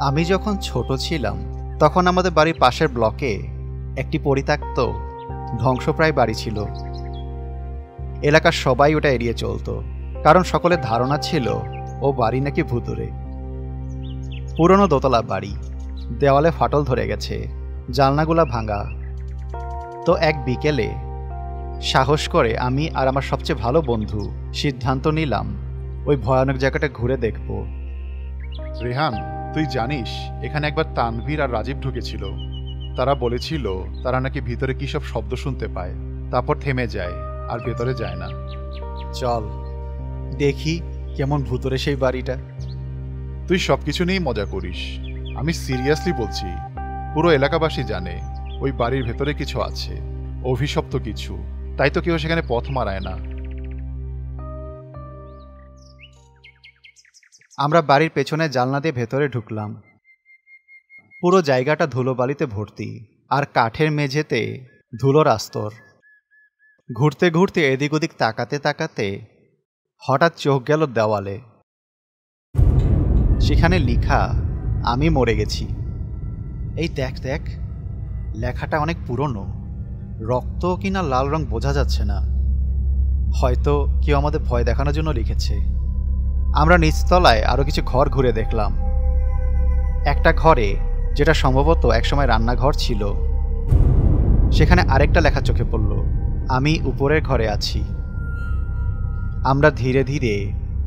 আমি যখন ছোট ছিলাম তখন আমাদের বাড়ির পাশের ব্লকে একটি পরিত্যক্ত ধ্বংসপ্রায় বাড়ি ছিল। এলাকার সবাই ওটা এড়িয়ে চলতো, কারণ সকলের ধারণা ছিল ও বাড়ি নাকি ভুতুড়ে। পুরনো দোতলা বাড়ি, দেওয়ালে ফাটল ধরে গেছে, জানলাগুলা ভাঙা। তো এক বিকেলে সাহস করে আমি আর আমার সবচেয়ে ভালো বন্ধু সিদ্ধান্ত নিলাম ওই ভয়ানক জায়গাটা ঘুরে দেখব। রেহান, তুই জানিস এখানে একবার তানভীর আর রাজীব ঢুকেছিল। তারা বলেছিল তারা নাকি ভিতরে কি সব শব্দ শুনতে পায়, তারপর থেমে যায় আর ভেতরে যায় না। চল দেখি কেমন ভুতুড়ে সেই বাড়িটা। তুই সবকিছু নিয়েই মজা করিস, আমি সিরিয়াসলি বলছি। পুরো এলাকাবাসী জানে ওই বাড়ির ভেতরে কিছু আছে, অভিশপ্ত কিছু, তাই তো কেউ সেখানে পথ মারায় না। আমরা বাড়ির পেছনে জানলা দিয়ে ভেতরে ঢুকলাম। পুরো জায়গাটা ধুলোবালিতে ভর্তি, আর কাঠের মেঝেতে ধুলোর আস্তর। ঘুরতে ঘুরতে এদিক ওদিক তাকাতে তাকাতে হঠাৎ চোখ গেল দেওয়ালে। সেখানে লেখা, আমি মরে গেছি। এই দেখ দেখ, লেখাটা অনেক পুরনো, রক্ত কিনা লাল রং বোঝা যাচ্ছে না। হয়তো কেউ আমাদের ভয় দেখানোর জন্য লিখেছে। আমরা নিচতলায় আরও কিছু ঘর ঘুরে দেখলাম। একটা ঘরে, যেটা সম্ভবত একসময় রান্নাঘর ছিল, সেখানে আরেকটা লেখা চোখে পড়ল, আমি উপরের ঘরে আছি। আমরা ধীরে ধীরে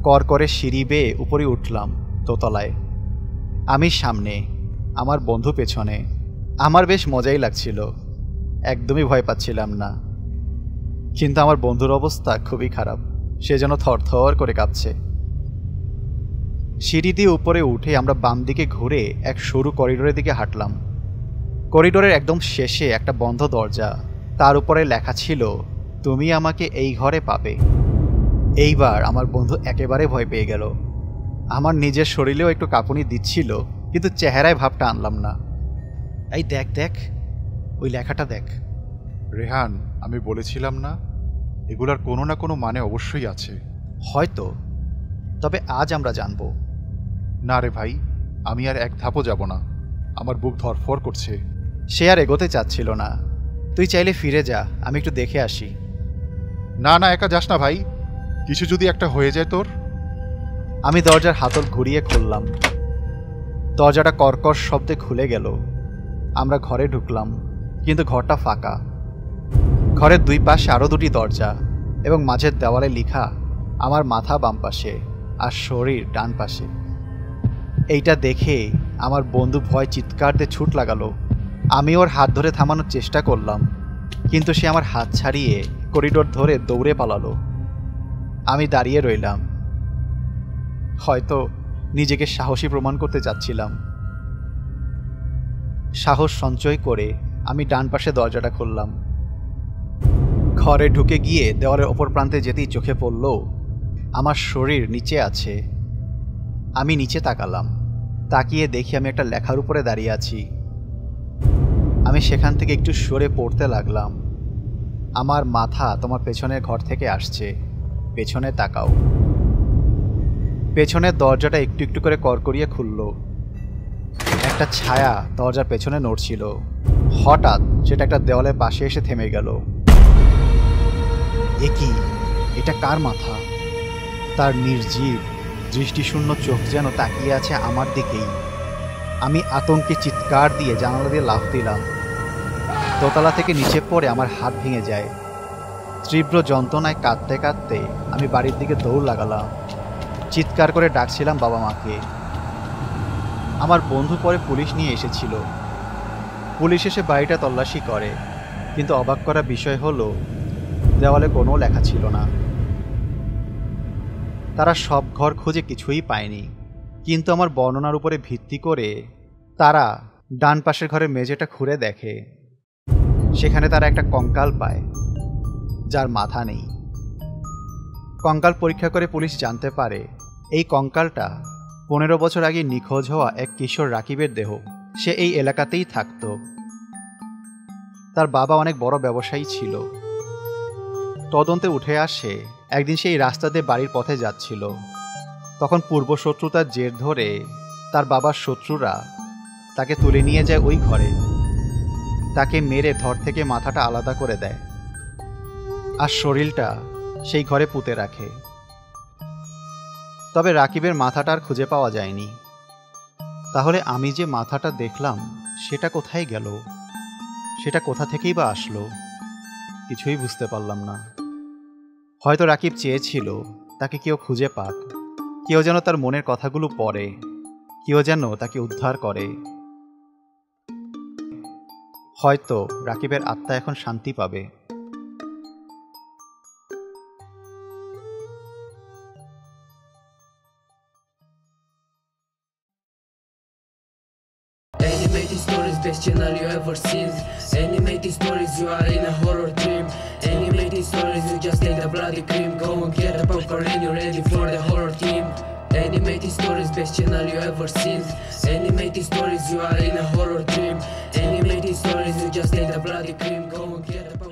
করকরে সিঁড়ি বেয়ে উপরে উঠলাম দোতলায়। আমি সামনে, আমার বন্ধু পেছনে। আমার বেশ মজাই লাগছিল, একদমই ভয় পাচ্ছিলাম না। কিন্তু আমার বন্ধুর অবস্থা খুবই খারাপ, সে যেন থরথর করে কাঁপছে। সিঁড়ি দিয়ে উপরে উঠে আমরা বাম দিকে ঘুরে এক সরু করিডোরের দিকে হাঁটলাম। করিডোরের একদম শেষে একটা বন্ধ দরজা, তার উপরে লেখা ছিল, তুমি আমাকে এই ঘরে পাবে। এইবার আমার বন্ধু একেবারে ভয় পেয়ে গেল। আমার নিজের শরীরেও একটু কাঁপুনি দিচ্ছিল, কিন্তু চেহারায় ভাবটা আনলাম না। এই দেখ দেখ, ওই লেখাটা দেখ। রেহান, আমি বলেছিলাম না, এগুলার কোনো না কোনো মানে অবশ্যই আছে। হয়তো, তবে আজ আমরা জানবো। না রে ভাই, আমি আর এক ধাপও যাব না, আমার বুক ধরফর করছে। সে আর এগোতে চাচ্ছিল না। তুই চাইলে ফিরে যা, আমি একটু দেখে আসি। না না, একা যাস না ভাই, কিছু যদি একটা হয়ে যায় তোর। আমি দরজার হাতল ঘুরিয়ে খুললাম। দরজাটা কর্কশ শব্দে খুলে গেল। আমরা ঘরে ঢুকলাম, কিন্তু ঘরটা ফাঁকা। ঘরের দুই পাশে আরও দুটি দরজা, এবং মাঝের দেওয়ালে লেখা, আমার মাথা বাম পাশে আর শরীর ডান পাশে। এইটা দেখে আমার বন্ধু ভয় চিৎকার দিয়ে ছুট লাগালো। আমি ওর হাত ধরে থামানোর চেষ্টা করলাম, কিন্তু সে আমার হাত ছাড়িয়ে করিডোর ধরে দৌড়ে পালালো। আমি দাঁড়িয়ে রইলাম, হয়তো নিজেকে সাহসী প্রমাণ করতে চাচ্ছিলাম। সাহস সঞ্চয় করে আমি ডান পাশে দরজাটা খুললাম। ঘরে ঢুকে গিয়ে দেওয়ালের ওপর প্রান্তে যেতেই চোখে পড়ল আমার শরীর নিচে আছে। আমি নিচে তাকালাম, তাকিয়ে দেখি আমি একটা লেখার উপরে দাঁড়িয়ে আছি। আমি সেখান থেকে একটু সরে পড়তে লাগলাম। আমার মাথা তোমার পেছনের ঘর থেকে আসছে, পেছনে তাকাও। পেছনের দরজাটা একটু একটু করে কড়কড়িয়ে খুলল। একটা ছায়া দরজার পেছনে নড়ছিল। হঠাৎ সেটা একটা দেওয়ালের পাশে এসে থেমে গেল। এ কি, এটা কার মাথা? তার নির্জীব দৃষ্টিশূন্য চোখ যেন তাকিয়ে আছে আমার দিকেই। আমি আতঙ্কে চিৎকার দিয়ে জানালা দিয়ে লাফ দিলাম। দোতলা থেকে নিচে পড়ে আমার হাত ভেঙে যায়। তীব্র যন্ত্রণায় কাঁদতে কাঁদতে আমি বাড়ির দিকে দৌড় লাগালাম। চিৎকার করে ডাকছিলাম বাবা মাকে। আমার বন্ধু পরে পুলিশ নিয়ে এসেছিল। পুলিশ এসে বাড়িটা তল্লাশি করে, কিন্তু অবাক করা বিষয় হলো দেওয়ালে কোনো লেখা ছিল না। তারা সব ঘর খুঁজে কিছুই পায়নি, কিন্তু আমার বর্ণনার উপরে ভিত্তি করে তারা ডান পাশের ঘরের মেঝেটা খুঁড়ে দেখে। সেখানে তারা একটা কঙ্কাল পায়, যার মাথা নেই। কঙ্কাল পরীক্ষা করে পুলিশ জানতে পারে এই কঙ্কালটা 15 বছর আগে নিখোঁজ হওয়া এক কিশোর রাকিবের দেহ। সে এই এলাকাতেই থাকত। তার বাবা অনেক বড় ব্যবসায়ী ছিল। তদন্তে উঠে আসে একদিন সেই রাস্তা দিয়ে বাড়ির পথে যাচ্ছিল। তখন পূর্বশত্রুতার জের ধরে তার বাবার শত্রুরা তাকে তুলে নিয়ে যায় ওই ঘরে। তাকে মেরে ধর থেকে মাথাটা আলাদা করে দেয় আর শরীরটা সেই ঘরে পুঁতে রাখে। তবে রাকিবের মাথাটা আর খুঁজে পাওয়া যায়নি। তাহলে আমি যে মাথাটা দেখলাম সেটা কোথায় গেল? সেটা কোথা থেকেই বা আসলো? কিছুই বুঝতে পারলাম না। হয়তো রাকিব চেয়েছিল তাকে কেউ খুঁজে পাক, কেউ যেন তার মনের কথাগুলো পড়ে, কেউ যেন তাকে উদ্ধার করে। হয়তো রাকিবের আত্মা এখন শান্তি পাবে। Animated stories, best channel you ever seen. Animated stories, you are in a horror dream. Animated stories, you just take the bloody cream. Go and get the popcorn and you're ready for the horror team. Animated stories, best channel you ever seen. Animated stories, you are in a horror dream. Animated stories, you just take the bloody cream. Go and get the popcorn.